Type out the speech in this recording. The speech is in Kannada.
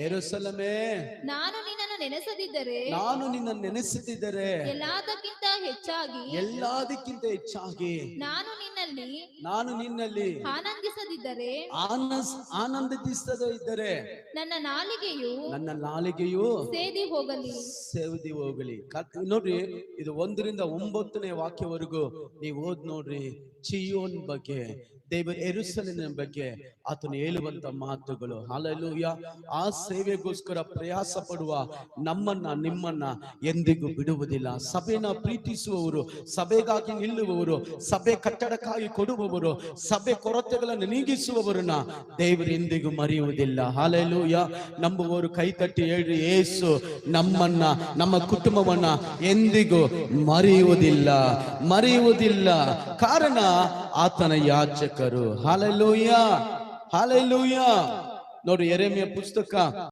ಯೆರೂಸಲೇಮೇ, ನಾನು ನಿನ್ನನ್ನು ನೆನೆಸದಿದ್ದರೆ, ನಾನು ನಿನ್ನನ್ನು ನೆನೆಸುತ್ತಿದ್ದರೆ ಎಲ್ಲದಕ್ಕಿಂತ ಹೆಚ್ಚಾಗಿ ನಾನು ನಿನ್ನಲ್ಲಿ ಆನಂದಿಸದಿದ್ದರೆ, ಆನಂದಿಸದೇ ಇದ್ದರೆ ನನ್ನ ನಾಲಿಗೆಯು ಸೇದಿ ಹೋಗಲಿ. ನೋಡ್ರಿ, ಇದು 1-9 ವಾಕ್ಯವರೆಗೂ ನೀವು ಓದ್ ನೋಡ್ರಿ. ಚಿಯೋನ್ ಬಗ್ಗೆ, ದೇವರ ಯೆರೂಸಲೇಮಿನ ಬಗ್ಗೆ ಆತನು ಹೇಳುವಂತ ಮಾತುಗಳು. ಹಲ್ಲೆಲೂಯಾ. ಆ ಸೇವೆಗೋಸ್ಕರ ಪ್ರಯಾಸ ಪಡುವ ನಿಮ್ಮನ್ನ ಎಂದಿಗೂ ಬಿಡುವುದಿಲ್ಲ. ಸಭೆನ ಪ್ರೀತಿಸುವವರು, ಸಭೆಗಾಗಿ ನಿಲ್ಲುವವರು, ಸಭೆ ಕಟ್ಟಡಕ್ಕಾಗಿ ಕೊಡುವವರು, ಸಭೆ ಕೊರತೆಗಳನ್ನು ನೀಗಿಸುವವರನ್ನ ದೇವರು ಎಂದಿಗೂ ಮರೆಯುವುದಿಲ್ಲ. ಹಲ್ಲೆಲೂಯಾ. ನಂಬುವವರು ಕೈ ತಟ್ಟಿ ಹೇಳ್ರಿ, ಯೇಸು ನಮ್ಮನ್ನ, ನಮ್ಮ ಕುಟುಂಬವನ್ನ ಎಂದಿಗೂ ಮರೆಯುವುದಿಲ್ಲ. ಕಾರಣ ಆತನ ಯಾಜಕರು. ಹಲ್ಲೆಲೂಯಾ. ನೋಡಿ, ಯೆರೆಮೀಯ ಪುಸ್ತಕ